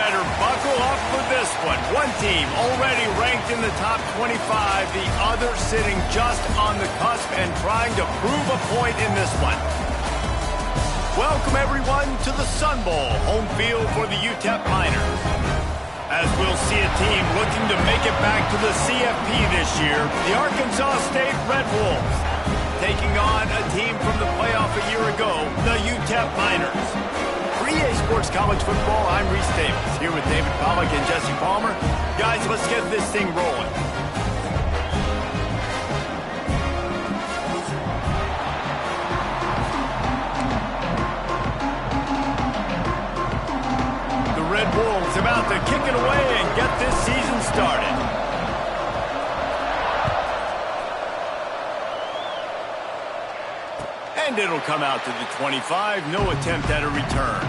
better buckle up for this one. One team already ranked in the top 25, the other sitting just on the cusp and trying to prove a point in this one. Welcome, everyone, to the Sun Bowl, home field for the UTEP Miners. As we'll see a team looking to make it back to the CFP this year, the Arkansas State Red Wolves, taking on a team from the playoff a year ago, the UTEP Miners. For EA Sports College Football, I'm Reese Davis, here with David Pollack and Jesse Palmer. Guys, let's get this thing rolling. The Red Wolves about to kick it away and get this season started. And it'll come out to the 25. No attempt at a return.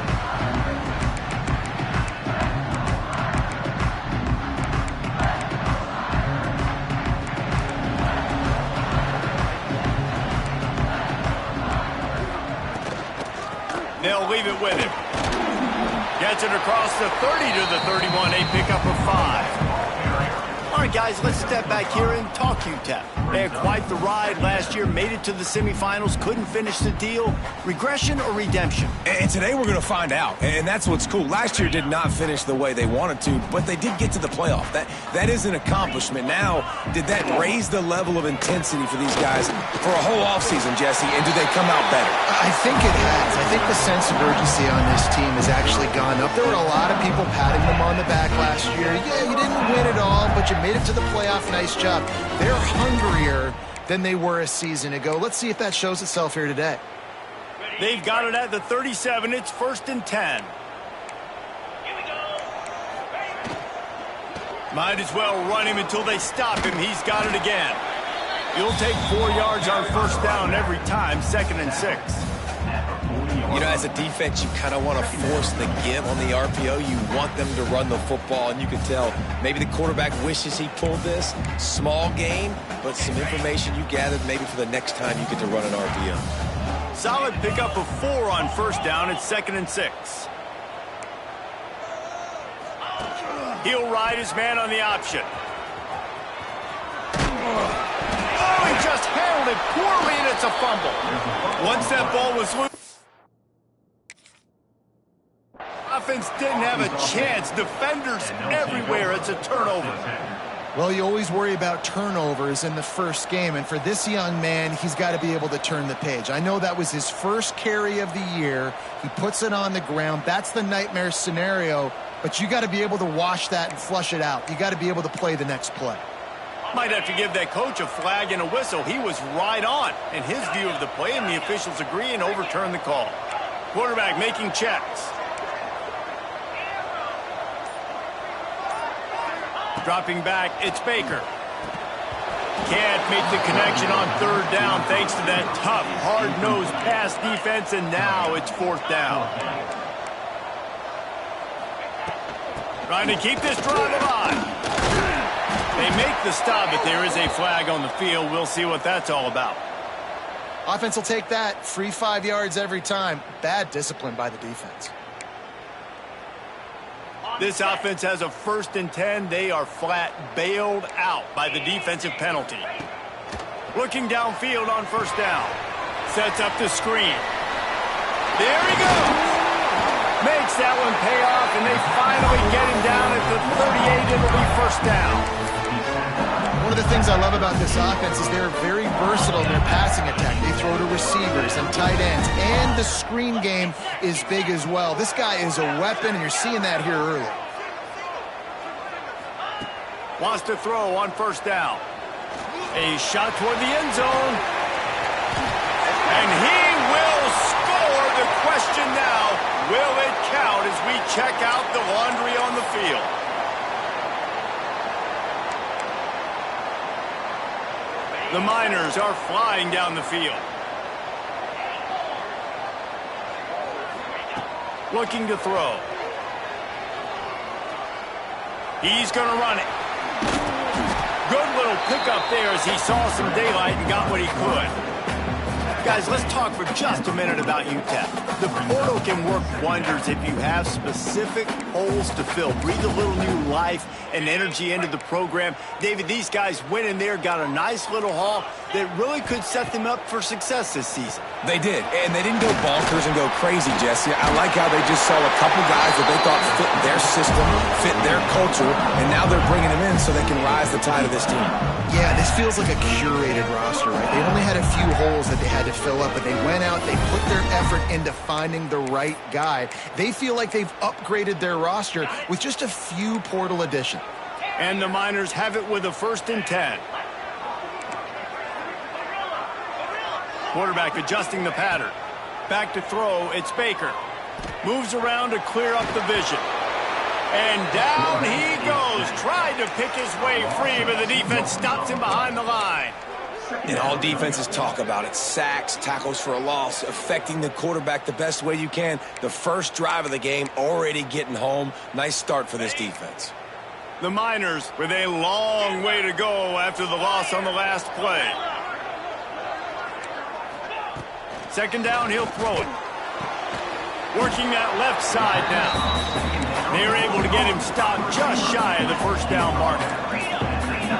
They'll leave it with him. Gets it across the 30 to the 31. A pickup of 5. All right, guys, let's step back here and talk UTEP. They had quite the ride last year, made it to the semifinals, couldn't finish the deal. Regression or redemption? And today we're going to find out, and that's what's cool. Last year did not finish the way they wanted to, but they did get to the playoff. That is an accomplishment. Now, did that raise the level of intensity for these guys for a whole offseason, Jesse, and do they come out better? I think it has. I think the sense of urgency on this team has actually gone up. There were a lot of people patting them on the back last year. Yeah, you didn't win it all, but you made it to the playoff. Nice job. They're hungrier than they were a season ago. Let's see if that shows itself here today. They've got it at the 37. It's 1st and 10. Might as well run him until they stop him. He's got it again. You'll take 4 yards on 1st down every time, 2nd and 6. You know, as a defense, you kind of want to force the give on the RPO. You want them to run the football, and you can tell maybe the quarterback wishes he pulled this. Small gain, but some information you gathered maybe for the next time you get to run an RPO. Solid pickup of 4 on 1st down. It's 2nd and 6. He'll ride his man on the option. Oh, he just handled it poorly, and it's a fumble. Once that ball was loose, offense didn't have a chance. Defenders everywhere. It's a turnover. Well, you always worry about turnovers in the first game, and for this young man, he's got to be able to turn the page. I know that was his first carry of the year. He puts it on the ground. That's the nightmare scenario, but you got to be able to wash that and flush it out. You got to be able to play the next play. Might have to give that coach a flag and a whistle. He was right on in his view of the play, and the officials agree and overturn the call. Quarterback making checks. Dropping back, it's Baker. Can't make the connection on 3rd down thanks to that tough, hard-nosed pass defense, and now it's 4th down. Trying to keep this drive alive. They make the stop, but there is a flag on the field. We'll see what that's all about. Offense will take that. Free 5 yards every time. Bad discipline by the defense. This offense has a 1st and 10. They are flat bailed out by the defensive penalty. Looking downfield on 1st down. Sets up the screen. There he goes. Makes that one pay off, and they finally get him down at the 38. It'll be 1st down. One of the things I love about this offense is they're very versatile in their passing attack. They throw to receivers and tight ends, and the screen game is big as well. This guy is a weapon, and you're seeing that here early. Wants to throw on 1st down. A shot toward the end zone. And he will score. The question now, will it count as we check out the laundry on the field? The Miners are flying down the field. Looking to throw. He's going to run it. Good little pickup there as he saw some daylight and got what he could. Guys, let's talk for just a minute about UTEP. The portal can work wonders if you have specific holes to fill. Breathe a little new life and energy into the program. David, these guys went in there, got a nice little haul that really could set them up for success this season. They did, and they didn't go bonkers and go crazy, Jesse. I like how they just saw a couple guys that they thought fit their system, fit their culture, and now they're bringing them in so they can rise the tide of this team. Yeah, this feels like a curated roster, right? They only had a few holes that they had to fill up, but they went out, they put their effort into finding the right guy. They feel like they've upgraded their roster with just a few portal additions. And the Miners have it with a 1st and 10. Quarterback adjusting the pattern. Back to throw, it's Baker. Moves around to clear up the vision. And down he goes. Tried to pick his way free, but the defense stops him behind the line. And all defenses talk about it. Sacks, tackles for a loss, affecting the quarterback the best way you can. The first drive of the game, already getting home. Nice start for this defense. The Miners with a long way to go after the loss on the last play. 2nd down, he'll throw it. Working that left side now. They're able to get him stopped just shy of the 1st down marker.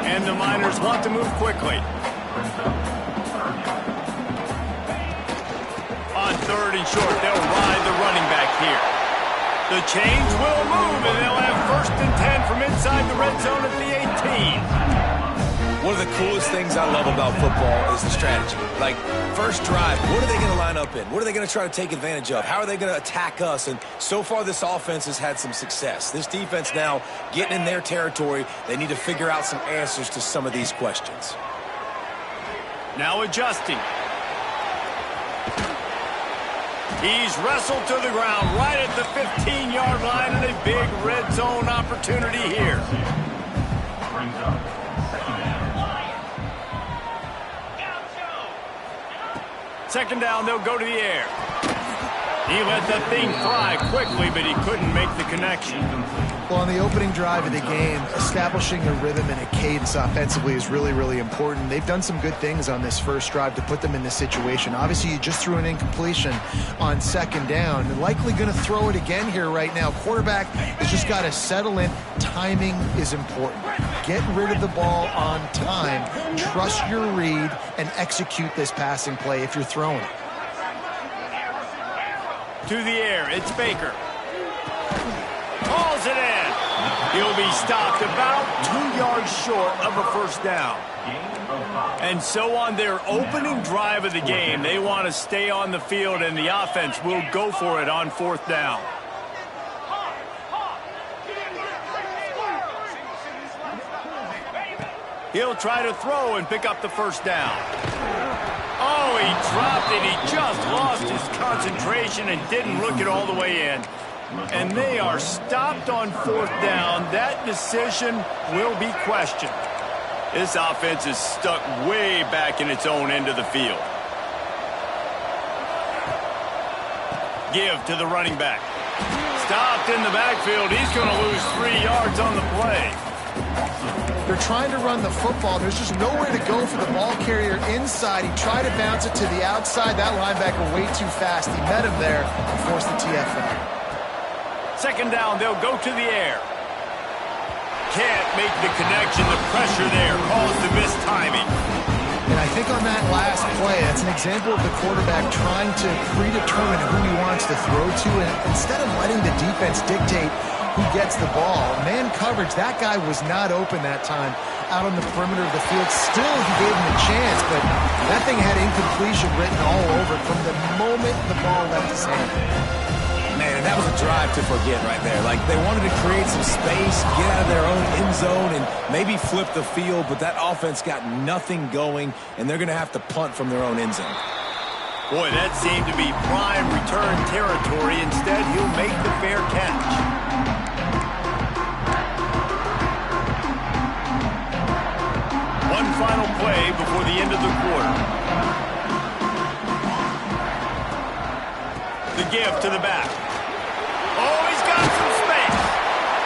And the Miners want to move quickly. On 3rd and short, they'll ride the running back here. The chains will move, and they'll have 1st and 10 from inside the red zone at the 18. One of the coolest things I love about football is the strategy. Like, first drive, what are they going to line up in? What are they going to try to take advantage of? How are they going to attack us? And so far, this offense has had some success. This defense now getting in their territory. They need to figure out some answers to some of these questions. Now adjusting. He's wrestled to the ground right at the 15-yard line, and a big red zone opportunity here. Second down, they'll go to the air. He let the thing fly quickly, but he couldn't make the connection. Well, on the opening drive of the game, establishing a rhythm and a cadence offensively is really, really important. They've done some good things on this first drive to put them in this situation. Obviously, you just threw an incompletion on 2nd down. They're likely going to throw it again here right now. Quarterback has just got to settle in. Timing is important. Get rid of the ball on time. Trust your read and execute this passing play if you're throwing it. To the air, it's Baker. Hauls it in. He'll be stopped about 2 yards short of a 1st down. And so on their opening drive of the game, they want to stay on the field, and the offense will go for it on 4th down. He'll try to throw and pick up the 1st down. Oh, he dropped it. He just lost his concentration and didn't look it all the way in. And they are stopped on 4th down. That decision will be questioned. This offense is stuck way back in its own end of the field. Give to the running back. Stopped in the backfield. He's going to lose 3 yards on the play. They're trying to run the football. There's just nowhere to go for the ball carrier inside. He tried to bounce it to the outside. That linebacker way too fast. He met him there and forced the TFL. 2nd down, they'll go to the air. Can't make the connection. The pressure there caused the missed timing. And I think on that last play, that's an example of the quarterback trying to predetermine who he wants to throw to, and instead of letting the defense dictate who gets the ball. Man coverage, that guy was not open that time out on the perimeter of the field. Still, he gave him a chance, but that thing had incompletion written all over from the moment the ball left his hand. Man, and that was a drive to forget right there. Like, they wanted to create some space, get out of their own end zone, and maybe flip the field, but that offense got nothing going, and they're going to have to punt from their own end zone. Boy, that seemed to be prime return territory. Instead, he'll make the fair catch. One final play before the end of the quarter. The give to the back. Oh, he's got some space.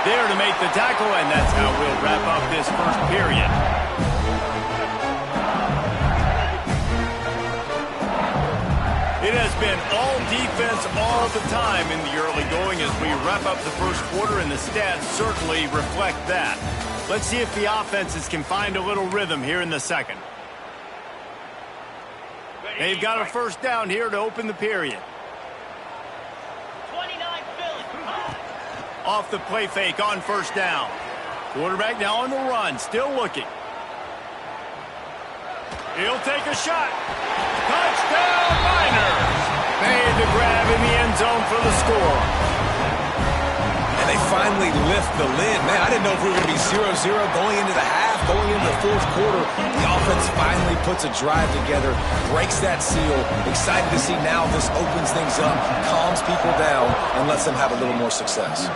There to make the tackle, and that's how we'll wrap up this first period. been all defense all the time in the early going as we wrap up the first quarter, and the stats certainly reflect that. Let's see if the offenses can find a little rhythm here in the second. They've got a first down here to open the period. 29 Philly. Off the play fake on first down. Quarterback now on the run, still looking. He'll take a shot. Touchdown, Miners! Made the grab in the end zone for the score. And they finally lift the lid. Man, I didn't know if we were going to be 0-0 going into the half, going into the fourth quarter. The offense finally puts a drive together, breaks that seal. Excited to see now this opens things up, calms people down, and lets them have a little more success.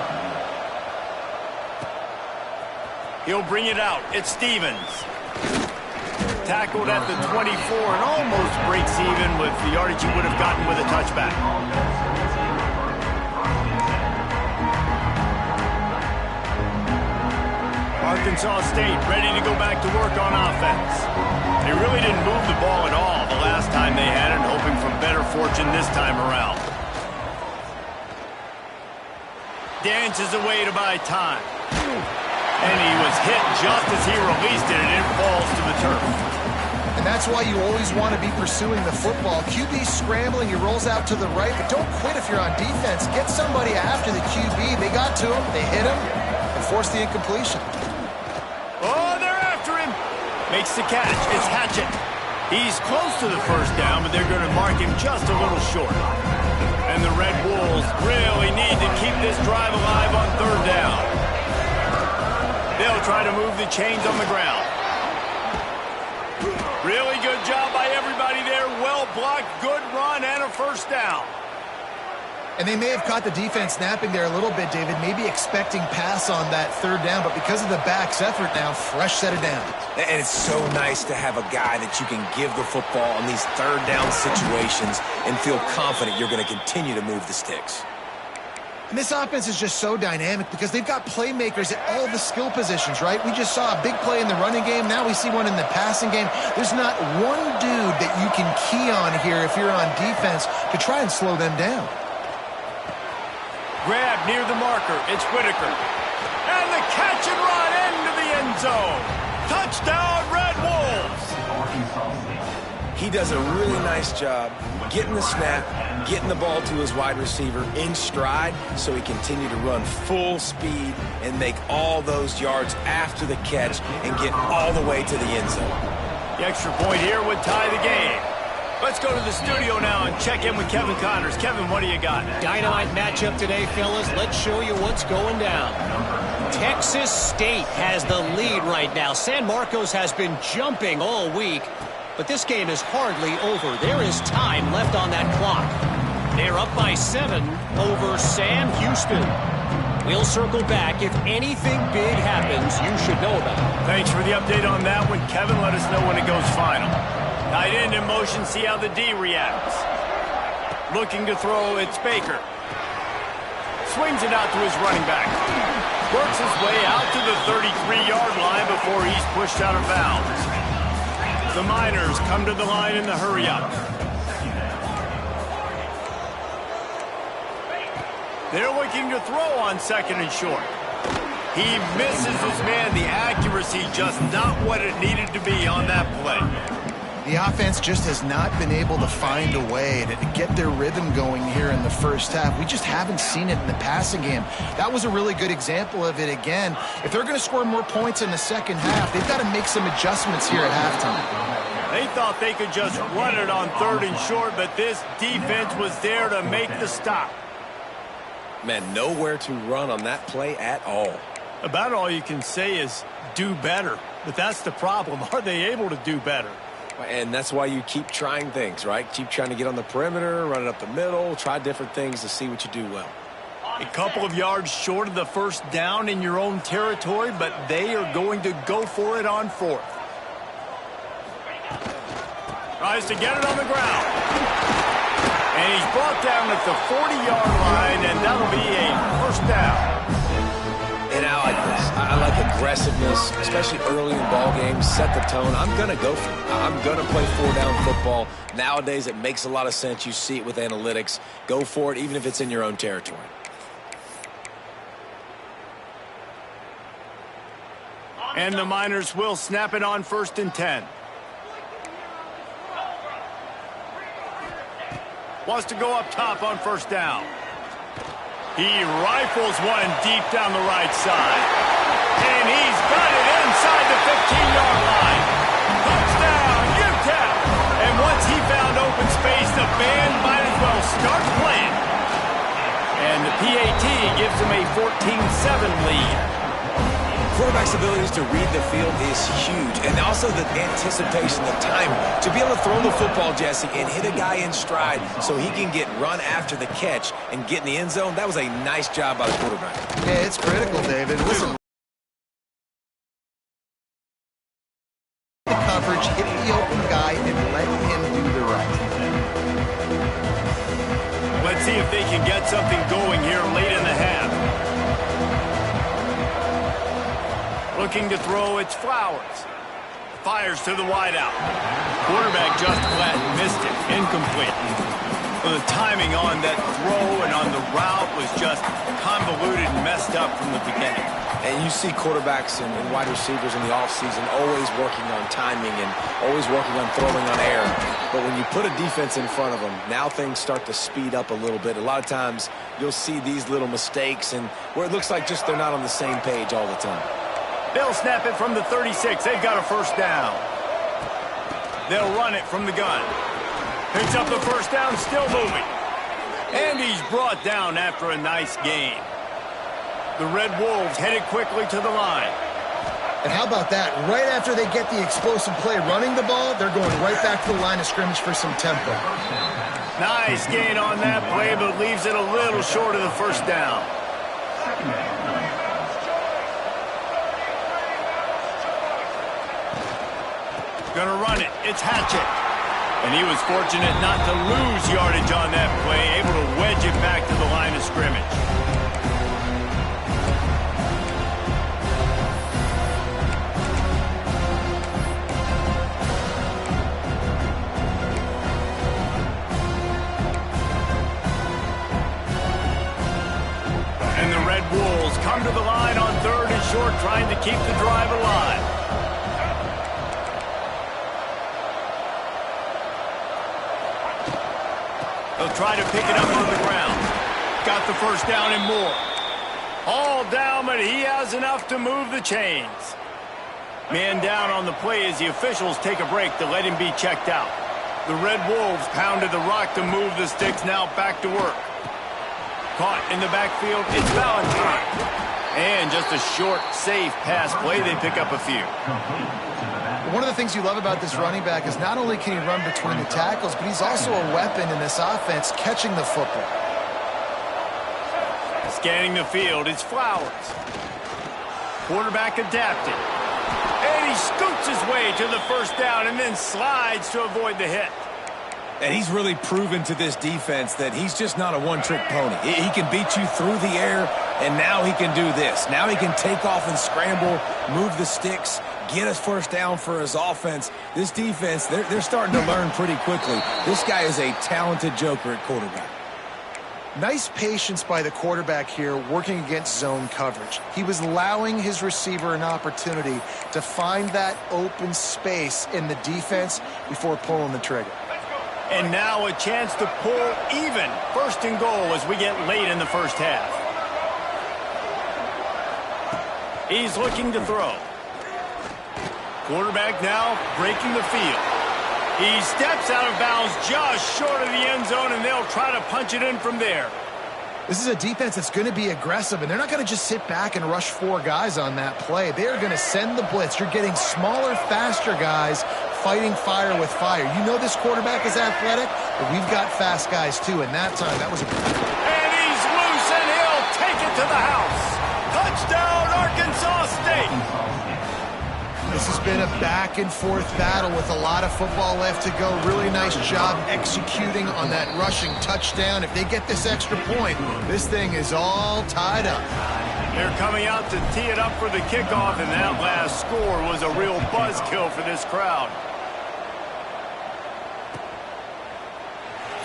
He'll bring it out. It's Stevens. Tackled at the 24 and almost breaks even with the yardage he would have gotten with a touchback. Arkansas State ready to go back to work on offense. They really didn't move the ball at all the last time they had it, hoping for better fortune this time around. Dances away to buy time. And he was hit just as he released it, and it falls to the turf. And that's why you always want to be pursuing the football. QB scrambling, he rolls out to the right, but don't quit if you're on defense. Get somebody after the QB. They got to him, they hit him, and forced the incompletion. Oh, they're after him. Makes the catch. It's Hatchett. He's close to the first down, but they're going to mark him just a little short. And the Red Wolves really need to keep this drive alive on third down. They'll try to move the chains on the ground. Really good job by everybody there. Well blocked, good run, and a first down. And they may have caught the defense snapping there a little bit, David, maybe expecting pass on that third down, but because of the back's effort now, fresh set of downs. And it's so nice to have a guy that you can give the football in these third down situations and feel confident you're going to continue to move the sticks. And this offense is just so dynamic because they've got playmakers at all the skill positions, right? We just saw a big play in the running game. Now we see one in the passing game. There's not one dude that you can key on here if you're on defense to try and slow them down. Grab near the marker. It's Whitaker. And the catch and run into the end zone. Touchdown, Red Wolves. He does a really nice job getting the snap, getting the ball to his wide receiver in stride so he continue to run full speed and make all those yards after the catch and get all the way to the end zone. The extra point here would tie the game. Let's go to the studio now and check in with Kevin Connors. Kevin, what do you got? Dynamite matchup today, fellas. Let's show you what's going down. Texas State has the lead right now. San Marcos has been jumping all week, but this game is hardly over. There is time left on that clock. They're up by 7 over Sam Houston. We'll circle back. If anything big happens, you should know about it. Thanks for the update on that one, Kevin. Let us know when it goes final. Tight end in motion, see how the D reacts. Looking to throw, it's Baker. Swings it out to his running back. Works his way out to the 33-yard line before he's pushed out of bounds. The Miners come to the line in the hurry-up. They're looking to throw on second and short. He misses his man. The accuracy just not what it needed to be on that play. The offense just has not been able to find a way to get their rhythm going here in the first half. We just haven't seen it in the passing game. That was a really good example of it again. If they're going to score more points in the second half, they've got to make some adjustments here at halftime. They thought they could just run it on third and short, but this defense was there to make the stop. Man, nowhere to run on that play at all. About all you can say is do better. But that's the problem. Are they able to do better? And that's why you keep trying things, right? Keep trying to get on the perimeter, run it up the middle, try different things to see what you do well. A couple of yards short of the first down in your own territory, but they are going to go for it on fourth. Tries to get it on the ground. And he's brought down at the 40-yard line, and that'll be a first down. And I like this. I like aggressiveness, especially early in ball games, set the tone. I'm going to go for it. I'm going to play four-down football. Nowadays, it makes a lot of sense. You see it with analytics. Go for it, even if it's in your own territory. And the Miners will snap it on 1st and 10. Wants to go up top on 1st down. He rifles one deep down the right side. And he's got it inside the 15-yard line. Touchdown, UTEP! And once he found open space, the band might as well start playing. And the PAT gives him a 14-7 lead. Quarterback's abilities to read the field is huge, and also the anticipation, the timing. To be able to throw the football, Jesse, and hit a guy in stride so he can get run after the catch and get in the end zone, that was a nice job by the quarterback. Yeah, it's critical, David. Listen, the coverage, hit the open guy, and let him do the rest. Let's see if they can get something going here late in the half. Looking to throw, it's Flowers. Fires to the wideout. Quarterback just flat missed it. Incomplete. Well, the timing on that throw and on the route was just convoluted and messed up from the beginning. And you see quarterbacks and wide receivers in the offseason always working on timing and always working on throwing on air. But when you put a defense in front of them, now things start to speed up a little bit. A lot of times you'll see these little mistakes and where it looks like just they're not on the same page all the time. They'll snap it from the 36. They've got a 1st down. They'll run it from the gun. Picks up the 1st down, still moving. And he's brought down after a nice gain. The Red Wolves headed quickly to the line. And how about that? Right after they get the explosive play running the ball, they're going right back to the line of scrimmage for some tempo. Nice gain on that play, but leaves it a little short of the 1st down. Gonna run it. It's Hatchett. And he was fortunate not to lose yardage on that play, able to wedge it back to the line of scrimmage. And the Red Wolves come to the line on 3rd and short, trying to keep the drive alive. They'll try to pick it up on the ground. Got the 1st down and more. All down, but he has enough to move the chains. Man down on the play as the officials take a break to let him be checked out. The Red Wolves pounded the rock to move the sticks, now back to work. Caught in the backfield, it's Valentine. And just a short, safe pass play, they pick up a few. One of the things you love about this running back is not only can he run between the tackles, but he's also a weapon in this offense catching the football. Scanning the field, it's Flowers. Quarterback adapted. And he scoots his way to the 1st down and then slides to avoid the hit. And he's really proven to this defense that he's just not a one-trick pony. He can beat you through the air, and now he can do this. Now he can take off and scramble, move the sticks, get us 1st down for his offense. This defense, they're starting to learn pretty quickly. This guy is a talented joker at quarterback. Nice patience by the quarterback here working against zone coverage. He was allowing his receiver an opportunity to find that open space in the defense before pulling the trigger. And now a chance to pull even 1st and goal as we get late in the 1st half. He's looking to throw. Quarterback now breaking the field. He steps out of bounds just short of the end zone, and they'll try to punch it in from there. This is a defense that's going to be aggressive, and they're not going to just sit back and rush 4 guys on that play. They are going to send the blitz. You're getting smaller, faster guys fighting fire with fire. You know this quarterback is athletic, but we've got fast guys too, and that time, that was a... And he's loose, and he'll take it to the house. Touchdown, Arkansas State. This has been a back-and-forth battle with a lot of football left to go. Really nice job executing on that rushing touchdown. If they get this extra point, this thing is all tied up. They're coming out to tee it up for the kickoff, and that last score was a real buzzkill for this crowd.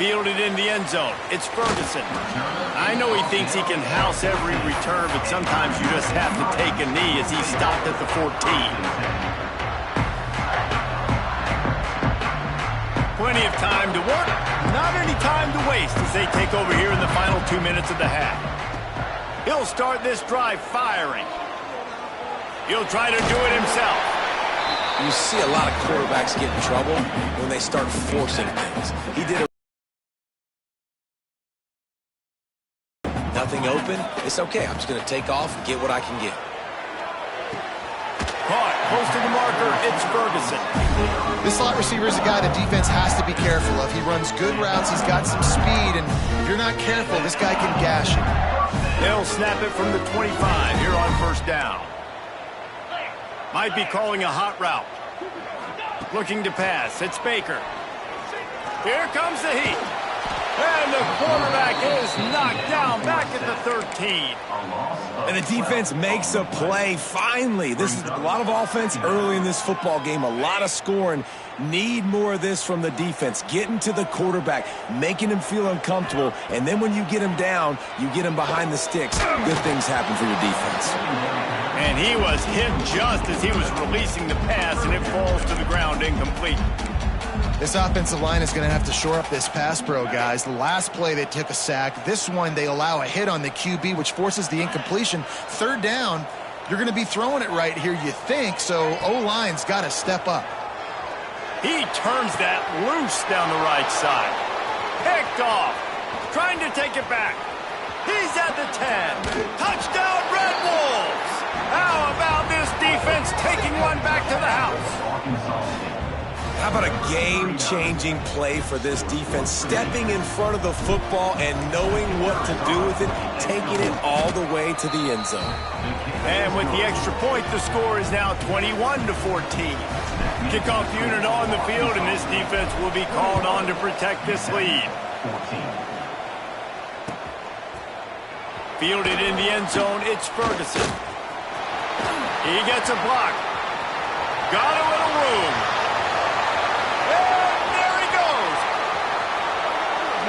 Fielded in the end zone. It's Ferguson. I know he thinks he can house every return, but sometimes you just have to take a knee as he stopped at the 14. Plenty of time to work, not any time to waste as they take over here in the final 2 minutes of the half. He'll start this drive firing. He'll try to do it himself. You see a lot of quarterbacks get in trouble when they start forcing things. He did it. Nothing open. It's okay. I'm just going to take off and get what I can get. Caught. Close to the marker. It's Ferguson. This slot receiver is a guy the defense has to be careful of. He runs good routes. He's got some speed, and if you're not careful, this guy can gash you. They'll snap it from the 25 here on first down. Might be calling a hot route. Looking to pass. It's Baker. Here comes the heat. And the quarterback is knocked down back at the 13. And the defense makes a play, finally. This is a lot of offense early in this football game, a lot of scoring. Need more of this from the defense. Getting to the quarterback, making him feel uncomfortable, and then when you get him down, you get him behind the sticks. Good things happen for your defense. And he was hit just as he was releasing the pass, and it falls to the ground incomplete. This offensive line is going to have to shore up this pass pro, guys. The last play they took a sack. This one they allow a hit on the QB, which forces the incompletion. Third down, you're going to be throwing it right here, you think, so O-line's got to step up. He turns that loose down the right side. Picked off. Trying to take it back. He's at the 10. Touchdown, Red Wolves. How about this defense taking one back to the house? How about a game-changing play for this defense? Stepping in front of the football and knowing what to do with it, taking it all the way to the end zone. And with the extra point, the score is now 21-14. Kickoff unit on the field, and this defense will be called on to protect this lead. Fielded in the end zone, it's Ferguson. He gets a block. Got a little room. And there he goes.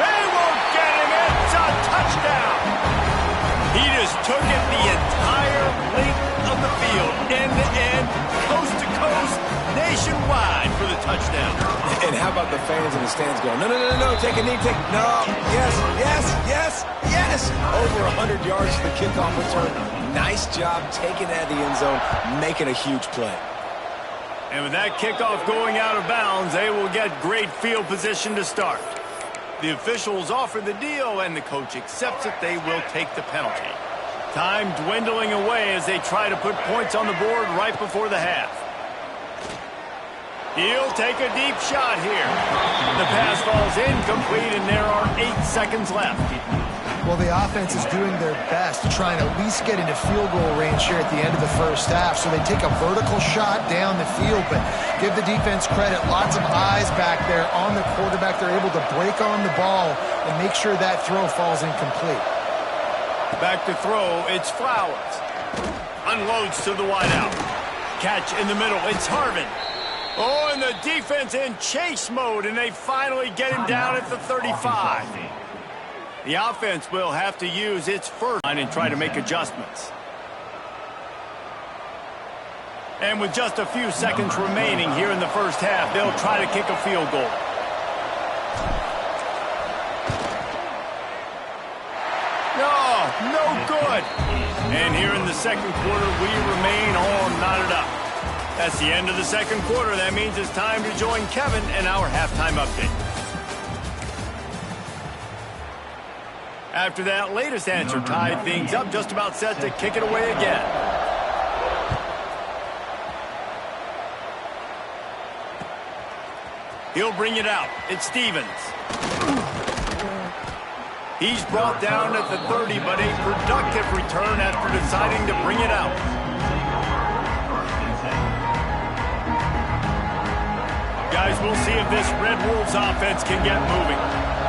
They won't get him. It's a touchdown. He just took it the entire length of the field, end to end, coast to coast, nationwide for the touchdown. And how about the fans in the stands going, no, no, no, no, take a knee, no, yes, yes, yes, yes. Over 100 yards for the kickoff return. Nice job taking that to the end zone, making a huge play. And with that kickoff going out of bounds, they will get great field position to start. The officials offer the deal, and the coach accepts it. They will take the penalty. Time dwindling away as they try to put points on the board right before the half. He'll take a deep shot here. The pass falls incomplete, and there are 8 seconds left. Well, the offense is doing their best to try and at least get into field goal range here at the end of the first half. So they take a vertical shot down the field, but give the defense credit. Lots of eyes back there on the quarterback. They're able to break on the ball and make sure that throw falls incomplete. Back to throw, it's Flowers. Unloads to the wideout. Catch in the middle, it's Harvin. Oh, and the defense in chase mode, and they finally get him down at the 35. The offense will have to use its first line and try to make adjustments. And with just a few seconds remaining here in the first half, they'll try to kick a field goal. No good. And here in the second quarter, we remain all knotted up. That's the end of the second quarter. That means it's time to join Kevin in our halftime update. After that latest answer tied things up, just about set to kick it away again. He'll bring it out. It's Stevens. He's brought down at the 30, but a productive return after deciding to bring it out. Guys, we'll see if this Red Wolves offense can get moving.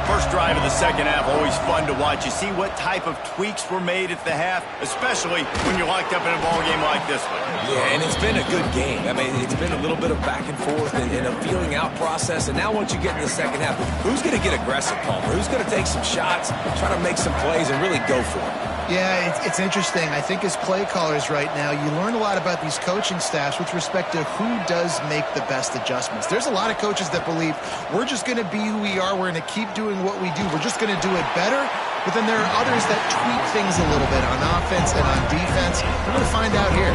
First drive of the second half, always fun to watch. You see what type of tweaks were made at the half, especially when you're locked up in a ball game like this one. Yeah, and it's been a good game. I mean, it's been a little bit of back and forth and a feeling out process. And now once you get in the second half, who's going to get aggressive, Palmer? Who's going to take some shots, try to make some plays, and really go for it? Yeah, it's interesting. I think as play callers right now, you learn a lot about these coaching staffs with respect to who does make the best adjustments. There's a lot of coaches that believe we're just going to be who we are. We're going to keep doing what we do. We're just going to do it better. But then there are others that tweak things a little bit on offense and on defense. We're going to find out here.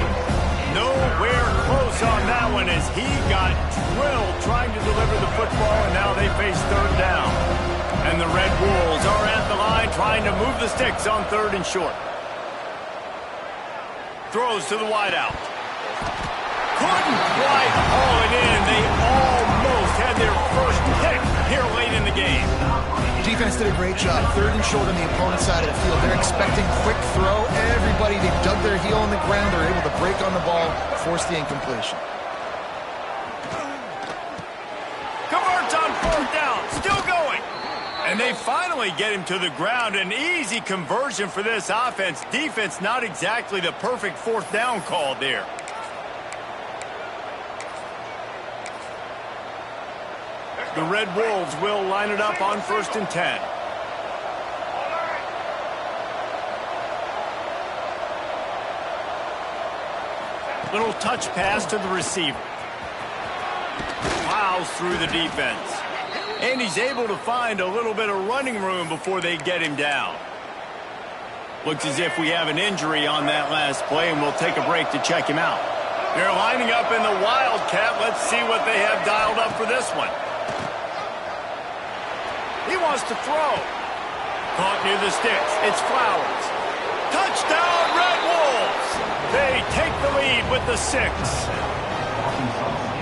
Nowhere close on that one as he got drilled trying to deliver the football, and now they face third down. And the Red Wolves are at the line trying to move the sticks on third and short. Throws to the wideout. Couldn't quite haul it in. They almost had their first pick here late in the game. Defense did a great job. Third and short on the opponent's side of the field. They're expecting quick throw. Everybody, they dug their heel on the ground. They're able to break on the ball, force the incompletion. Converts on fourth down. Still going. And they finally get him to the ground. An easy conversion for this offense. Defense, not exactly the perfect fourth down call there. The Red Wolves will line it up on 1st and 10. Little touch pass to the receiver. Plows through the defense. And he's able to find a little bit of running room before they get him down. Looks as if we have an injury on that last play, and we'll take a break to check him out. They're lining up in the Wildcat. Let's see what they have dialed up for this one. He wants to throw. Caught near the sticks. It's Flowers. Touchdown, Red Wolves! They take the lead with the 6.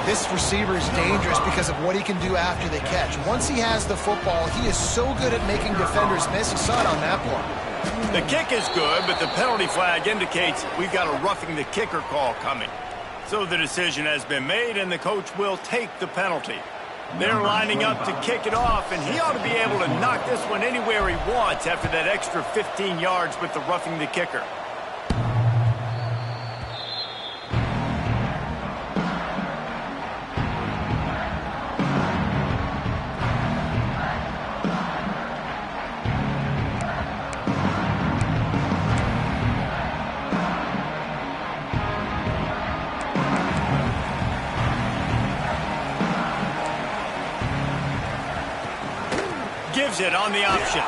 This receiver is dangerous because of what he can do after the catch. Once he has the football, he is so good at making defenders miss. You saw it on that play. The kick is good, but the penalty flag indicates we've got a roughing the kicker call coming. So the decision has been made, and the coach will take the penalty. They're lining up to kick it off, and he ought to be able to knock this one anywhere he wants after that extra 15 yards with the roughing the kicker. Gives it on the option.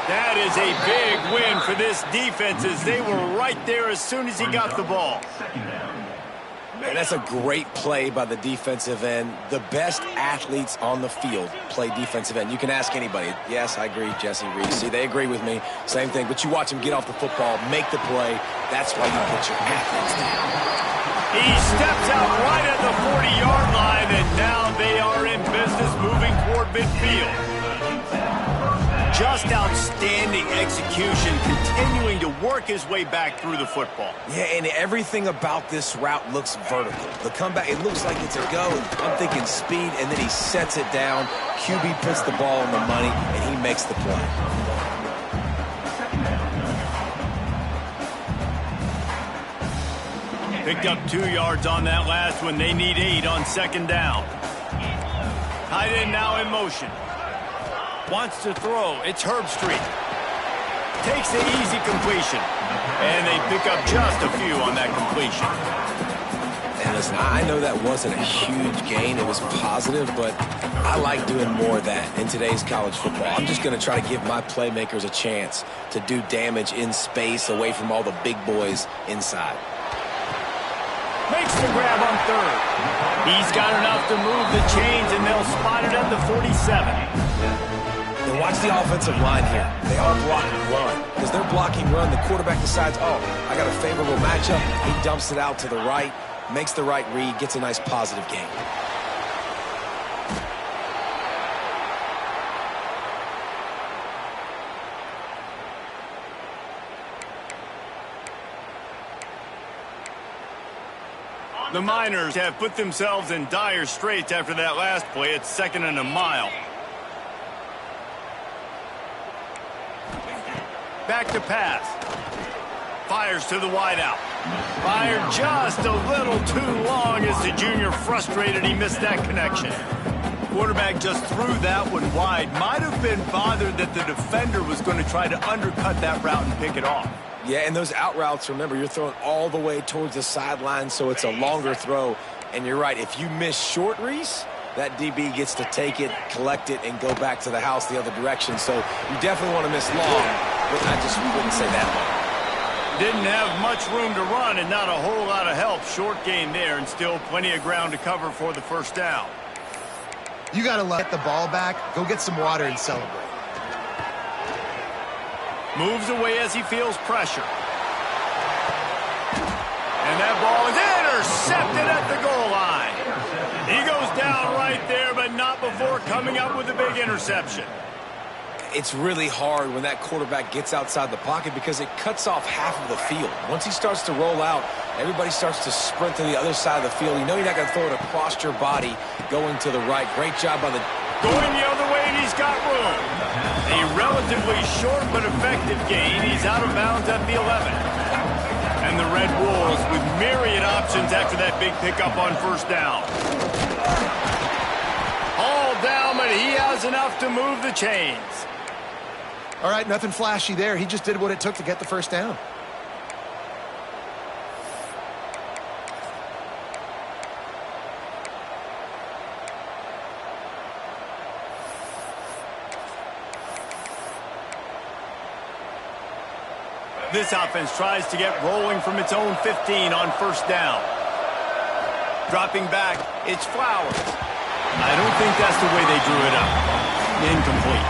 That is a big win for this defense as they were right there as soon as he got the ball. And that's a great play by the defensive end. The best athletes on the field play defensive end. You can ask anybody. Yes, I agree, Jesse Reese. See, they agree with me. Same thing. But you watch them get off the football, make the play. That's why you put your athletes down. He steps out right at the 40-yard line, and now they are in business moving toward midfield. Just outstanding execution, continuing to work his way back through the football. Yeah, and everything about this route looks vertical. The comeback, it looks like it's a go. I'm thinking speed, and then he sets it down. QB puts the ball on the money, and he makes the play. Picked up 2 yards on that last one. They need 8 on 2nd down. Tight end now in motion. Wants to throw. It's Herbstreit. Takes the easy completion. And they pick up just a few on that completion. And listen, I know that wasn't a huge gain. It was positive, but I like doing more of that in today's college football. I'm just going to try to give my playmakers a chance to do damage in space away from all the big boys inside. Makes the grab on 3rd. He's got enough to move the chains, and they'll spot it at the 47. And watch the offensive line here. They are blocking run. Because they're blocking run, the quarterback decides, oh, I got a favorable matchup. He dumps it out to the right, makes the right read, gets a nice positive gain. The Miners have put themselves in dire straits after that last play. It's 2nd and a mile. Back to pass. Fires to the wideout. Fired just a little too long as the junior frustrated. He missed that connection. Quarterback just threw that one wide. Might have been bothered that the defender was going to try to undercut that route and pick it off. Yeah, and those out routes, remember, you're throwing all the way towards the sideline, so it's a longer throw. And you're right, if you miss short, Reese, that DB gets to take it, collect it, and go back to the house the other direction. So you definitely want to miss long, but I just wouldn't say that long. Didn't have much room to run and not a whole lot of help. Short gain there and still plenty of ground to cover for the first down. You got to let the ball back, go get some water and celebrate. Moves away as he feels pressure. And that ball is intercepted at the goal line. He goes down right there, but not before coming up with a big interception. It's really hard when that quarterback gets outside the pocket because it cuts off half of the field. Once he starts to roll out, everybody starts to sprint to the other side of the field. You know you're not going to throw it across your body going to the right. Great job by the... Going the other way, and he's got room. A relatively short but effective gain. He's out of bounds at the 11. And the Red Wolves with myriad options after that big pickup on first down. Hauled down, but he has enough to move the chains. All right, nothing flashy there. He just did what it took to get the first down. This offense tries to get rolling from its own 15 on first down. Dropping back, it's Flowers. I don't think that's the way they drew it up. Incomplete.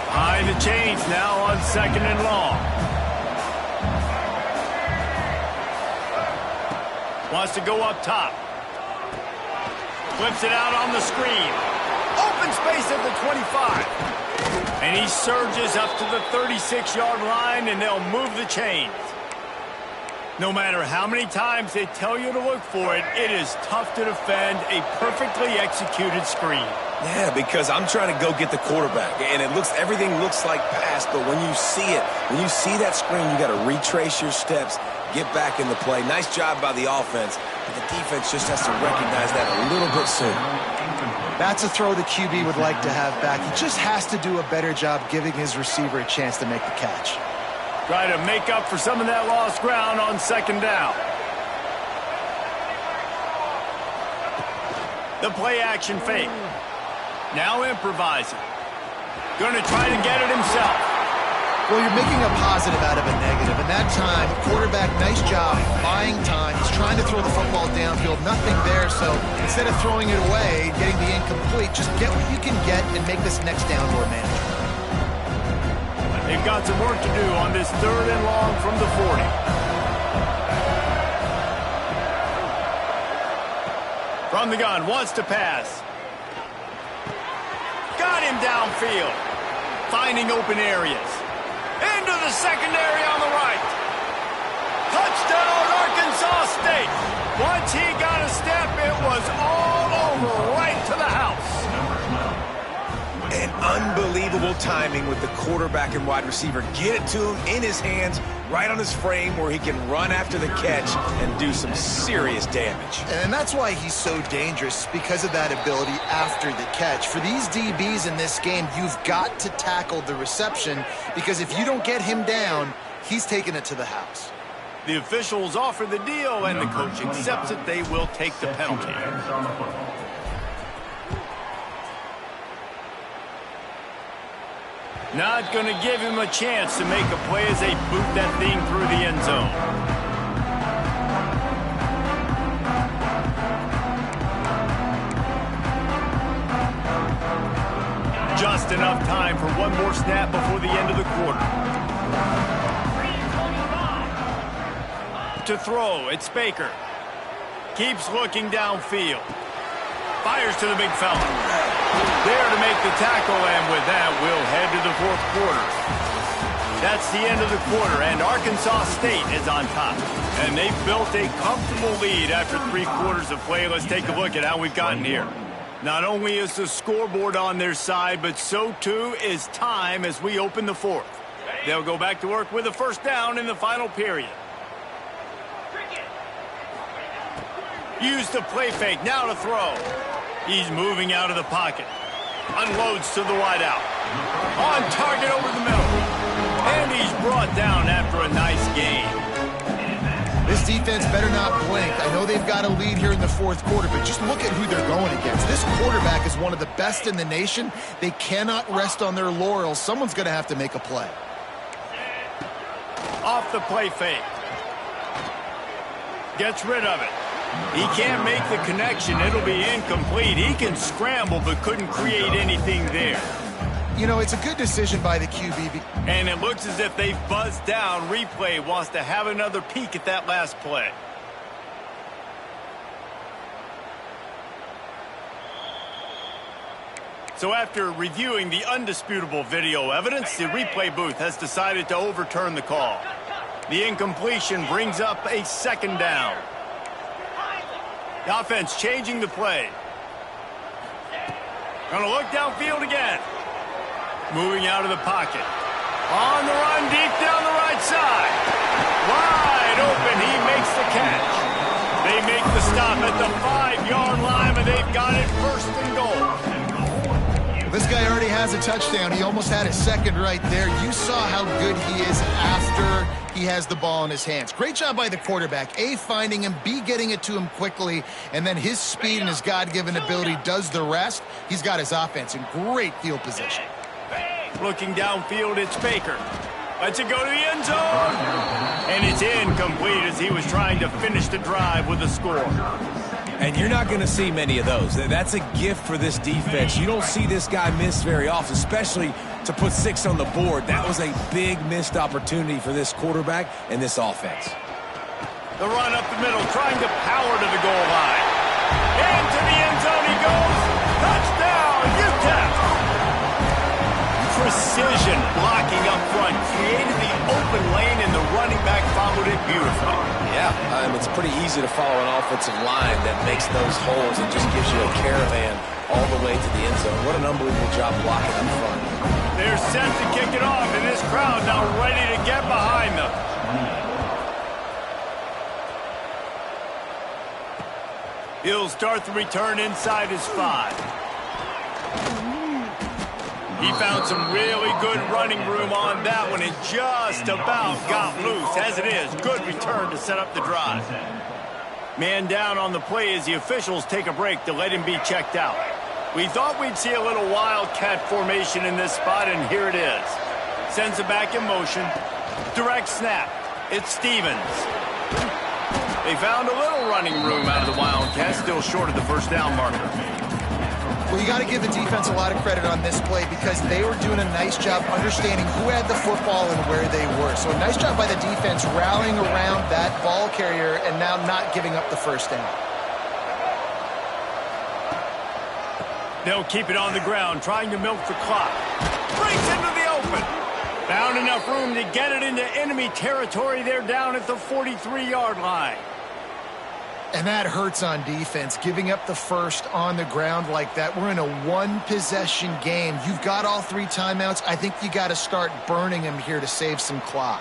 Behind the chains now on 2nd and long. Wants to go up top. Flips it out on the screen. Open space at the 25. And he surges up to the 36-yard line, and they'll move the chains. No matter how many times they tell you to look for it, it is tough to defend a perfectly executed screen. Yeah, because I'm trying to go get the quarterback, and everything looks like pass, but when you see it, when you see that screen, you got to retrace your steps, get back in the play. Nice job by the offense, but the defense just has to recognize that a little bit sooner. That's a throw the QB would like to have back. He just has to do a better job giving his receiver a chance to make the catch. Try to make up for some of that lost ground on 2nd down. The play action fake. Now improvising. Going to try to get it himself. Well, you're making a positive out of a negative. And that time, quarterback, nice job buying time. He's trying to throw the football downfield. Nothing there, so instead of throwing it away, getting the incomplete, just get what you can get and make this next down more manageable. They've got some work to do on this 3rd and long from the 40. From the gun, wants to pass. Got him downfield. Finding open areas. Into the secondary on the right. Touchdown, Arkansas State. Once he got a step, it was all over right to the house. And unbelievable timing with the quarterback and wide receiver. Get it to him in his hands, right on his frame where he can run after the catch and do some serious damage. And that's why he's so dangerous, because of that ability after the catch. For these DBs in this game, you've got to tackle the reception, because if you don't get him down, he's taking it to the house. The officials offer the deal, and the coach accepts it. They will take the penalty. Not going to give him a chance to make a play as they boot that thing through the end zone. Just enough time for one more snap before the end of the quarter. To throw, it's Baker. Keeps looking downfield. Fires to the big fella. There to make the tackle, and with that, we'll head to the 4th quarter. That's the end of the quarter, and Arkansas State is on top. And they've built a comfortable lead after 3 quarters of play. Let's take a look at how we've gotten here. Not only is the scoreboard on their side, but so too is time as we open the 4th. They'll go back to work with a first down in the final period. Use the play fake, now to throw. He's moving out of the pocket. Unloads to the wideout. On target over the middle. And he's brought down after a nice gain. This defense better not blink. I know they've got a lead here in the 4th quarter, but just look at who they're going against. This quarterback is one of the best in the nation. They cannot rest on their laurels. Someone's going to have to make a play. Off the play fake. Gets rid of it. He can't make the connection. It'll be incomplete. He can scramble, but couldn't create anything there. You know, it's a good decision by the QB. And it looks as if they've buzzed down. Replay wants to have another peek at that last play. So after reviewing the undisputable video evidence, the replay booth has decided to overturn the call. The incompletion brings up a 2nd down. The offense changing the play. Gonna look downfield again. Moving out of the pocket. On the run, deep down the right side. Wide open, he makes the catch. They make the stop at the 5-yard line, and they've got it 1st and goal. This guy already has a touchdown. He almost had a 2nd right there. You saw how good he is after he has the ball in his hands. Great job by the quarterback. A, finding him, B, getting it to him quickly, and then his speed and his God-given ability does the rest. He's got his offense in great field position. Looking downfield, it's Baker. Lets it go to the end zone. And it's incomplete as he was trying to finish the drive with a score. And you're not going to see many of those. That's a gift for this defense. You don't see this guy miss very often, especially to put 6 on the board. That was a big missed opportunity for this quarterback and this offense. The run up the middle, trying to power to the goal line. Into the end zone he goes. Touchdown, UTEP. Precision blocking up front, created the open lane, and the running back followed it beautifully. Yeah, it's pretty easy to follow an offensive line that makes those holes and just gives you a caravan all the way to the end zone. What an unbelievable job blocking up front. They're set to kick it off, and this crowd now ready to get behind them. He'll start the return inside his 5. He found some really good running room on that one and just about got loose. As it is, good return to set up the drive. Man down on the play as the officials take a break to let him be checked out. We thought we'd see a little wildcat formation in this spot, and here it is. Sends it back in motion. Direct snap. It's Stevens. They found a little running room out of the Wildcats, still short of the first down marker. Well, you got to give the defense a lot of credit on this play because they were doing a nice job understanding who had the football and where they were. So a nice job by the defense rallying around that ball carrier and now not giving up the first down. They'll keep it on the ground, trying to milk the clock. Breaks into the open. Found enough room to get it into enemy territory. They're down at the 43-yard line. And that hurts on defense, giving up the first on the ground like that. We're in a 1-possession game. You've got all 3 timeouts. I think you got to start burning them here to save some clock.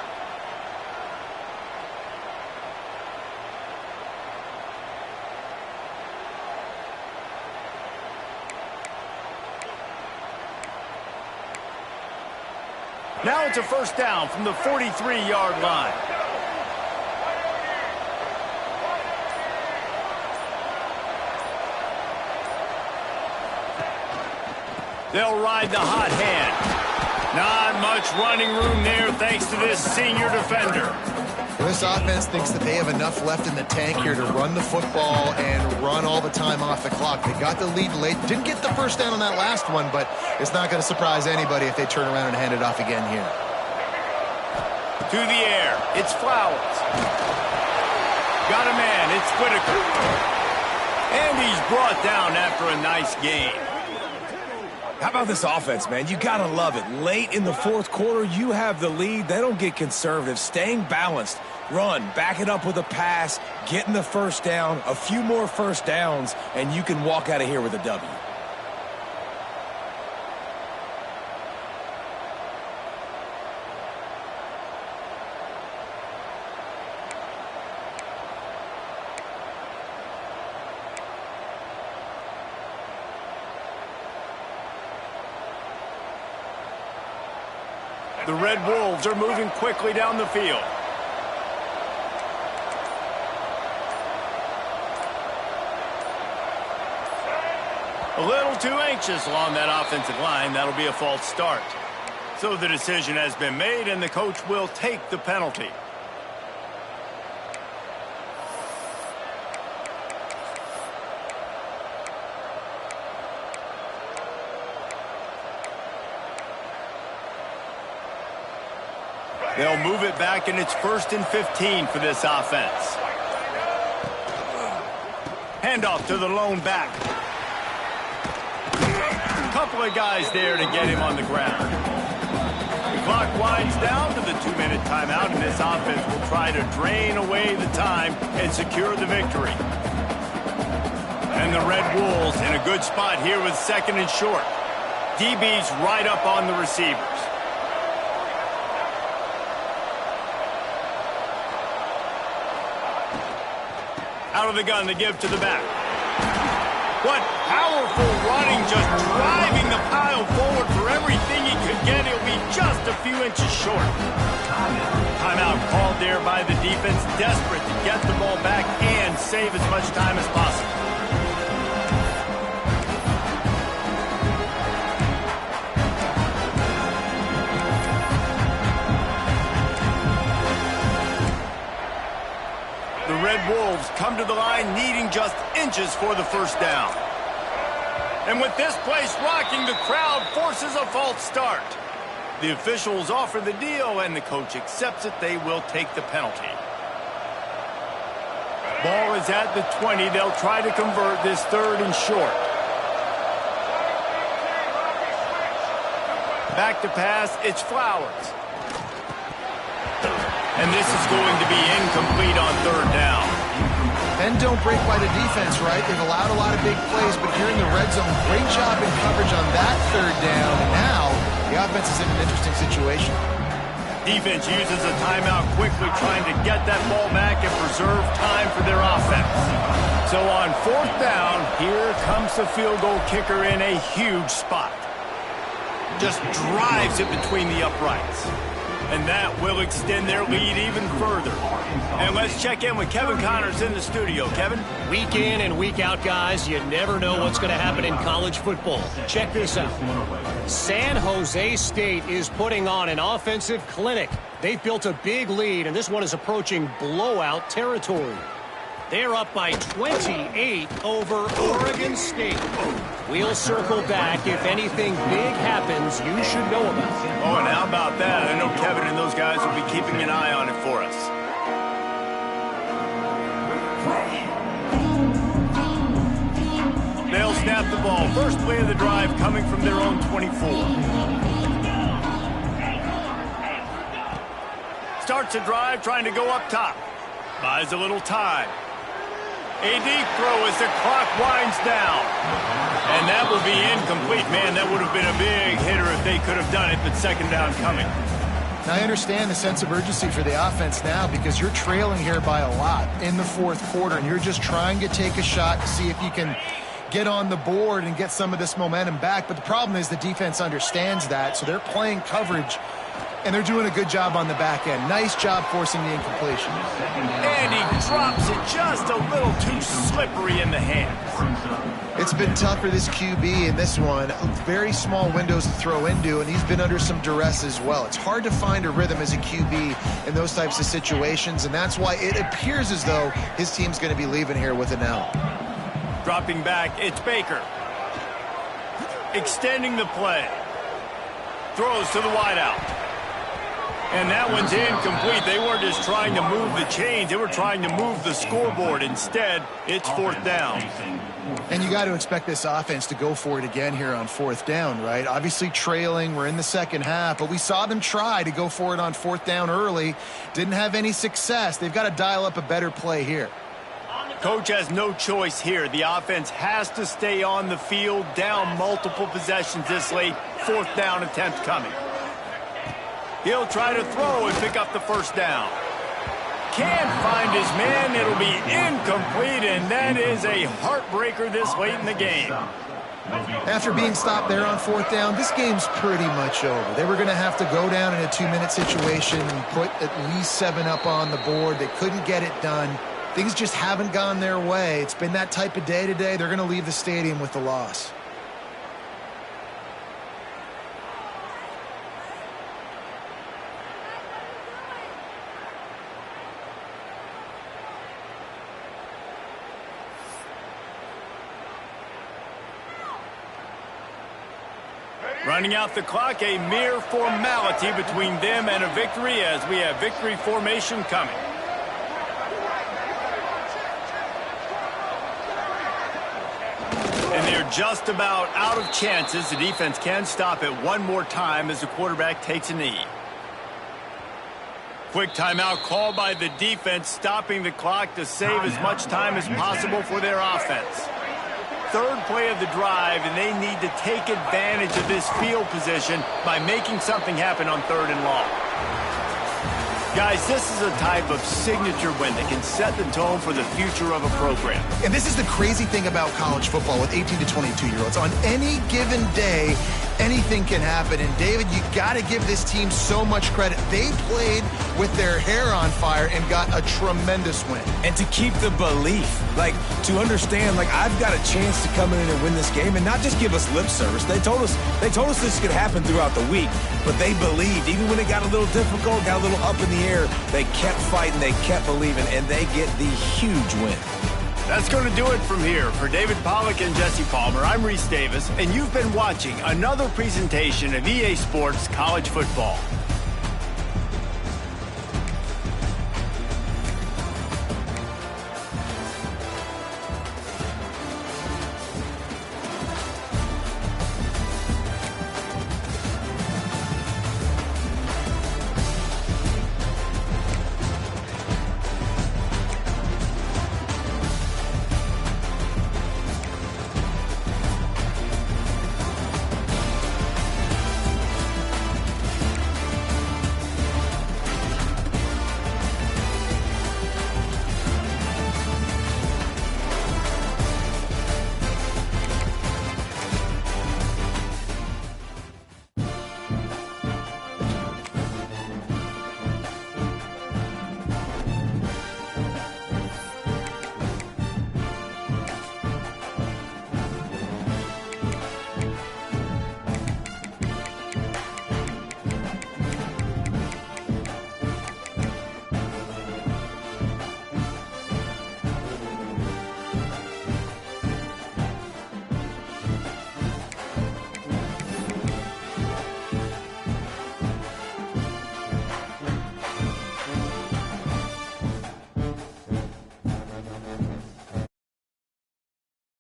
Now it's a first down from the 43-yard line. They'll ride the hot hand. Not much running room there thanks to this senior defender. This offense thinks that they have enough left in the tank here to run the football and run all the time off the clock. They got the lead late. Didn't get the first down on that last one, but it's not going to surprise anybody if they turn around and hand it off again here. To the air. It's Flowers. Got a man. It's Whitaker. And he's brought down after a nice gain. How about this offense, man? You got to love it. Late in the fourth quarter, you have the lead. They don't get conservative. Staying balanced. Run, back it up with a pass, getting the first down, a few more first downs, and you can walk out of here with a W. The Red Wolves are moving quickly down the field. A little too anxious along that offensive line. That'll be a false start. So the decision has been made, and the coach will take the penalty. They'll move it back, and it's 1st and 15 for this offense. Handoff to the lone back. Couple of guys there to get him on the ground. The clock winds down to the 2-minute timeout, and this offense will try to drain away the time and secure the victory. And the Red Wolves in a good spot here with 2nd and short. DB's right up on the receivers. Out of the gun, they give to the back. What powerful running, just driving the pile forward for everything he could get. He'll be just a few inches short. Timeout called there by the defense, desperate to get the ball back and save as much time as possible. The Red Wolves come to the line needing just inches for the first down. And with this place rocking, the crowd forces a false start. The officials offer the deal, and the coach accepts it. They will take the penalty. Ball is at the 20. They'll try to convert this 3rd and short. Back to pass, it's Flowers. And this is going to be incomplete on 3rd down. Bend don't break by the defense, right? They've allowed a lot of big plays, but here in the red zone, great job in coverage on that 3rd down. And now the offense is in an interesting situation. Defense uses a timeout quickly, trying to get that ball back and preserve time for their offense. So on 4th down, here comes the field goal kicker in a huge spot. Just drives it between the uprights. And that will extend their lead even further. And let's check in with Kevin Connors in the studio. Kevin? Week in and week out, guys, you never know what's going to happen in college football. Check this out. San Jose State is putting on an offensive clinic. They've built a big lead, and this one is approaching blowout territory. They're up by 28 over Oregon State. We'll circle back if anything big happens you should know about. Oh, and how about that? I know Kevin and those guys will be keeping an eye on it for us. They'll snap the ball. First play of the drive coming from their own 24. Starts a drive trying to go up top. Buys a little time. A deep throw as the clock winds down. And that will be incomplete. Man, that would have been a big hitter if they could have done it, but 2nd down coming. Now, I understand the sense of urgency for the offense now because you're trailing here by a lot in the 4th quarter, and you're just trying to take a shot to see if you can get on the board and get some of this momentum back. But the problem is the defense understands that, so they're playing coverage, and they're doing a good job on the back end. Nice job forcing the incompletion. And he drops it just a little too slippery in the hands. It's been tough for this QB in this one. Very small windows to throw into, and he's been under some duress as well. It's hard to find a rhythm as a QB in those types of situations, and that's why it appears as though his team's going to be leaving here with an L. Dropping back, it's Baker. Extending the play. Throws to the wideout. And that one's incomplete. They weren't just trying to move the chains. They were trying to move the scoreboard. Instead, it's 4th down. And you got to expect this offense to go for it again here on 4th down, right? Obviously trailing. We're in the second half, but we saw them try to go for it on 4th down early. Didn't have any success. They've got to dial up a better play here. Coach has no choice here. The offense has to stay on the field, down multiple possessions this late. 4th down attempt coming. He'll try to throw and pick up the 1st down. Can't find his man. It'll be incomplete, and that is a heartbreaker this late in the game. After being stopped there on 4th down, this game's pretty much over. They were going to have to go down in a 2-minute situation and put at least 7 up on the board. They couldn't get it done. Things just haven't gone their way. It's been that type of day today. They're going to leave the stadium with the loss. Running out the clock, a mere formality between them and a victory as we have victory formation coming. And they're just about out of chances. The defense can stop it one more time as the quarterback takes a knee. Quick timeout called by the defense, stopping the clock to save as much time as possible for their offense. 3rd play of the drive, and they need to take advantage of this field position by making something happen on 3rd and long. Guys, this is a type of signature win that can set the tone for the future of a program. And this is the crazy thing about college football with 18 to 22-year-olds. On any given day, anything can happen. And, David, you got to give this team so much credit. They played with their hair on fire and got a tremendous win. And to keep the belief, to understand, I've got a chance to come in and win this game and not just give us lip service. They told us this could happen throughout the week, but they believed. Even when it got a little difficult, got a little up in the air, they kept fighting, they kept believing, and they get the huge win. That's going to do it from here. For David Pollack and Jesse Palmer, I'm Reese Davis, and you've been watching another presentation of EA Sports College Football.